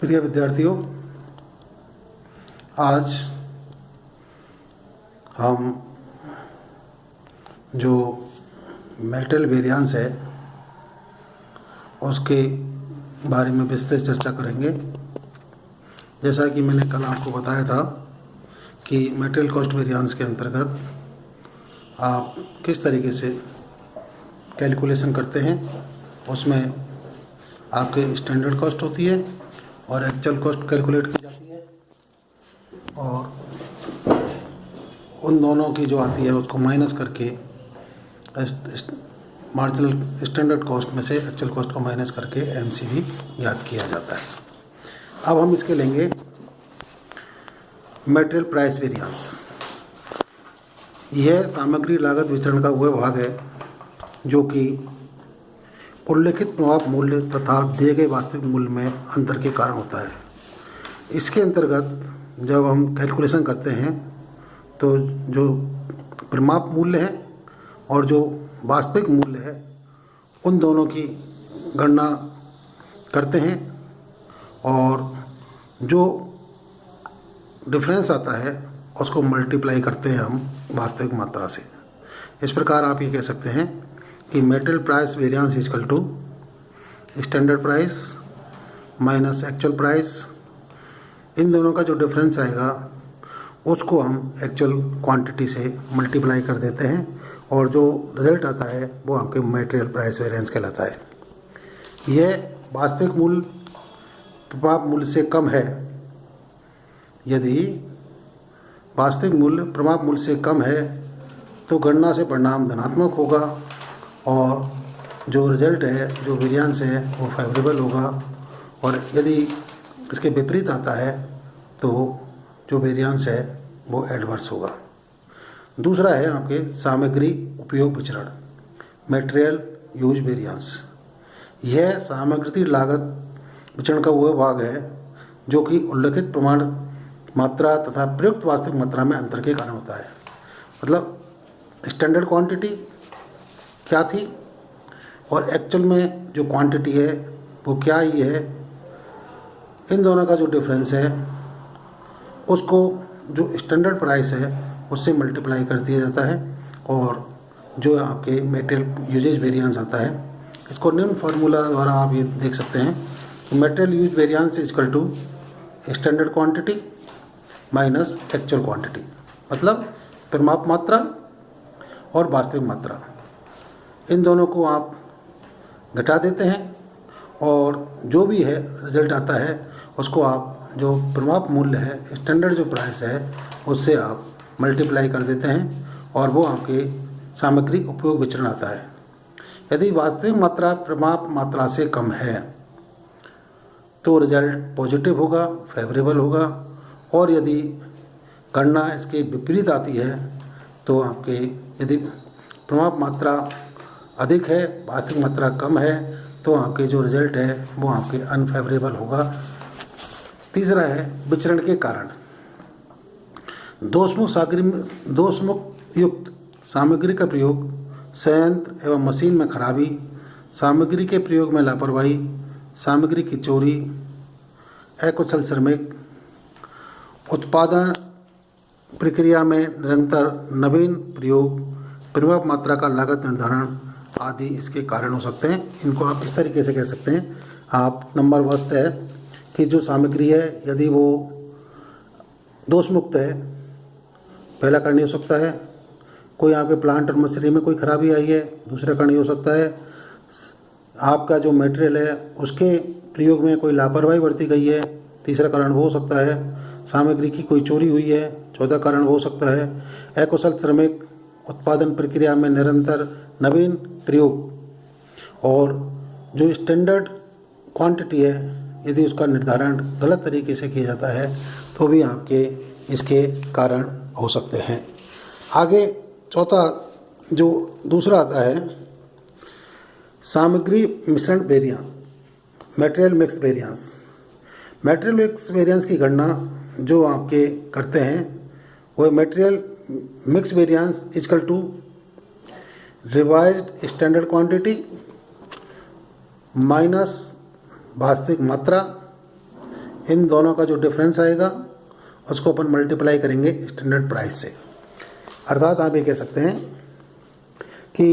प्रिय विद्यार्थियों, आज हम जो मेटल वेरिएंस है उसके बारे में विस्तृत चर्चा करेंगे। जैसा कि मैंने कल आपको बताया था कि मेटेरियल कॉस्ट वेरिएंस के अंतर्गत आप किस तरीके से कैलकुलेशन करते हैं। उसमें आपके स्टैंडर्ड कॉस्ट होती है और एक्चुअल कॉस्ट कैलकुलेट की जाती है, और उन दोनों की जो आती है उसको माइनस करके मार्जिनल स्टैंडर्ड कॉस्ट में से एक्चुअल कॉस्ट को माइनस करके एमसीवी याद किया जाता है। अब हम इसके लेंगे मटेरियल प्राइस वेरिएंस। यह सामग्री लागत विचरण का वह भाग है जो कि उल्लेखित प्रभाव मूल्य तथा दिए गए वास्तविक मूल्य में अंतर के कारण होता है। इसके अंतर्गत जब हम कैलकुलेशन करते हैं तो जो परिमाप मूल्य है और जो वास्तविक मूल्य है उन दोनों की गणना करते हैं, और जो डिफरेंस आता है उसको मल्टीप्लाई करते हैं हम वास्तविक मात्रा से। इस प्रकार आप ये कह सकते हैं कि material price variance equal to standard price minus actual price. इन दोनों का जो डिफरेंस आएगा उसको हम एक्चुअल क्वांटिटी से मल्टीप्लाई कर देते हैं, और जो रिजल्ट आता है वो आपके मेटेरियल प्राइस वेरिएंस कहलाता है। यह वास्तविक मूल्य प्रभाव मूल्य से कम है। यदि वास्तविक मूल्य प्रभाव मूल्य से कम है तो गणना से परिणाम धनात्मक होगा, और जो रिजल्ट है, जो वेरिएंस है, वो फेवरेबल होगा। और यदि इसके विपरीत आता है तो जो वेरिएंस है वो एडवर्स होगा। दूसरा है आपके सामग्री उपयोग विचरण, मटेरियल यूज वेरिएंस। यह सामग्री लागत विचरण का वह भाग है जो कि उल्लेखित प्रमाण मात्रा तथा प्रयुक्त वास्तविक मात्रा में अंतर के कारण होता है। मतलब स्टैंडर्ड क्वांटिटी क्या थी और एक्चुअल में जो क्वांटिटी है वो क्या ही है, इन दोनों का जो डिफरेंस है उसको जो स्टैंडर्ड प्राइस है उससे मल्टीप्लाई कर दिया जाता है, और जो आपके मटेरियल यूजेज वेरिएंस आता है इसको निम्न फार्मूला द्वारा आप ये देख सकते हैं कि material use variance equal to standard quantity minus actual quantity. मतलब परिमाप मात्रा और वास्तविक मात्रा, इन दोनों को आप घटा देते हैं, और जो भी है रिजल्ट आता है उसको आप जो परिमाप मूल्य है, स्टैंडर्ड जो प्राइस है, उससे आप मल्टीप्लाई कर देते हैं, और वो आपके सामग्री उपयोग विचरण आता है। यदि वास्तविक मात्रा परिमाप मात्रा से कम है तो रिजल्ट पॉजिटिव होगा, फेवरेबल होगा, और यदि गणना इसके विपरीत आती है तो आपके यदि परिमाप मात्रा अधिक है, वास्तविक मात्रा कम है, तो आपके जो रिजल्ट है वो आपके अनफेवरेबल होगा। तीसरा है विचरण के कारण। दोषमुक्त युक्त सामग्री का प्रयोग, संयंत्र एवं मशीन में खराबी, सामग्री के प्रयोग में लापरवाही, सामग्री की चोरी, अकुशल श्रमिक, उत्पादन प्रक्रिया में निरंतर नवीन प्रयोग, परिमाप मात्रा का लागत निर्धारण आदि इसके कारण हो सकते हैं। इनको आप इस तरीके से कह सकते हैं। आप नंबर फर्स्ट है कि जो सामग्री है यदि वो दोष मुक्त है, पहला कारण हो सकता है कोई आपके प्लांट और मशीनरी में कोई खराबी आई है, दूसरा कारण हो सकता है आपका जो मटेरियल है उसके प्रयोग में कोई लापरवाही बरती गई है, तीसरा कारण वो हो सकता है सामग्री की कोई चोरी हुई है, चौथा कारण वो हो सकता है अकुशल श्रमिक, उत्पादन प्रक्रिया में निरंतर नवीन प्रयोग, और जो स्टैंडर्ड क्वांटिटी है यदि उसका निर्धारण गलत तरीके से किया जाता है तो भी आपके इसके कारण हो सकते हैं। आगे चौथा जो दूसरा आता है सामग्री मिश्रण variance, material mix variance. Material mix variance की गणना जो आपके करते हैं वो material mix variance equal to revised standard quantity minus वास्तविक मात्रा इन दोनों का जो डिफरेंस आएगा उसको अपन मल्टीप्लाई करेंगे स्टैंडर्ड प्राइस से। अर्थात आप ये कह सकते हैं कि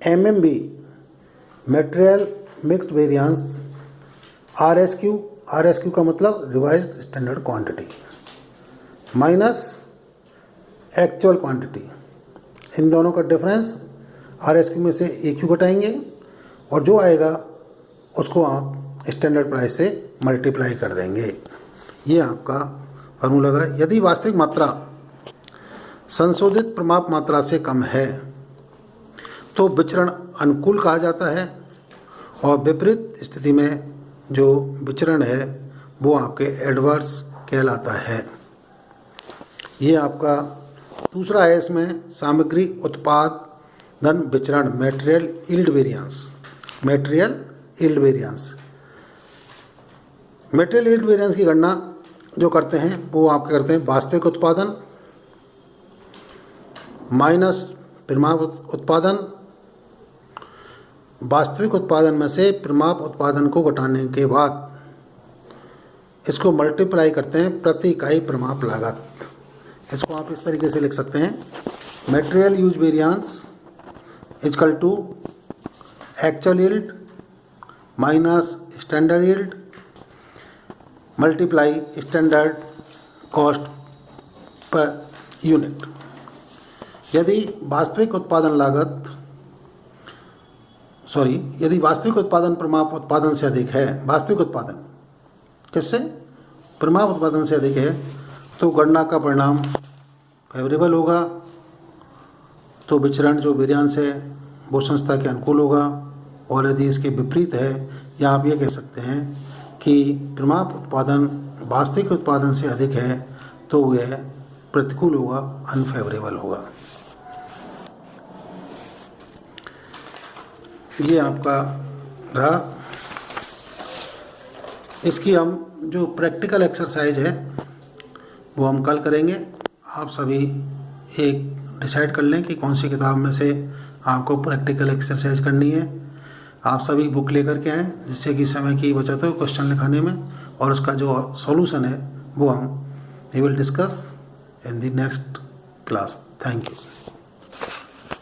MMV material mixed variance RSQ का मतलब revised standard quantity minus actual quantity, इन दोनों का डिफरेंस RSQ में से AQ घटाएंगे और जो आएगा उसको आप स्टैंडर्ड प्राइस से मल्टीप्लाई कर देंगे। ये आपका फार्मूला है। यदि वास्तविक मात्रा संशोधित प्रमाप मात्रा से कम है तो विचरण अनुकूल कहा जाता है और विपरीत स्थिति में जो विचरण है वो आपके एडवर्स कहलाता है। ये आपका दूसरा है। इसमें सामग्री उत्पादन विचरण मटेरियल यील्ड वेरिएंस की गणना जो करते हैं वो आप करते हैं वास्तविक उत्पादन माइनस परिमाप उत्पादन। वास्तविक उत्पादन में से परिमाप उत्पादन को घटाने के बाद इसको मल्टीप्लाई करते हैं प्रति इकाई परिमाप लागत। इसको आप इस तरीके से लिख सकते हैं, material use variance equal to actual yield minus standard yield multiply standard cost per unit. यदि वास्तविक उत्पादन परिमाप उत्पादन से अधिक है, वास्तविक उत्पादन किससे परिमाप उत्पादन से अधिक है तो गणना का परिणाम फेवरेबल होगा, तो विचरण जो वेरिएंस है वो संस्था के अनुकूल होगा। और यदि इसके विपरीत है या आप ये कह सकते हैं कि परिमाप उत्पादन वास्तविक उत्पादन से अधिक है तो यह प्रतिकूल होगा, अनफेवरेबल होगा। ये आपका रहा। इसकी हम जो प्रैक्टिकल एक्सरसाइज है वो हम कल करेंगे। आप सभी एक डिसाइड कर लें कि कौन सी किताब में से आपको प्रैक्टिकल एक्सरसाइज करनी है। आप सभी बुक लेकर के आएँ जिससे कि समय की बचत हो क्वेश्चन लिखाने में, और उसका जो सॉल्यूशन है वो हम will discuss in the next class. Thank you.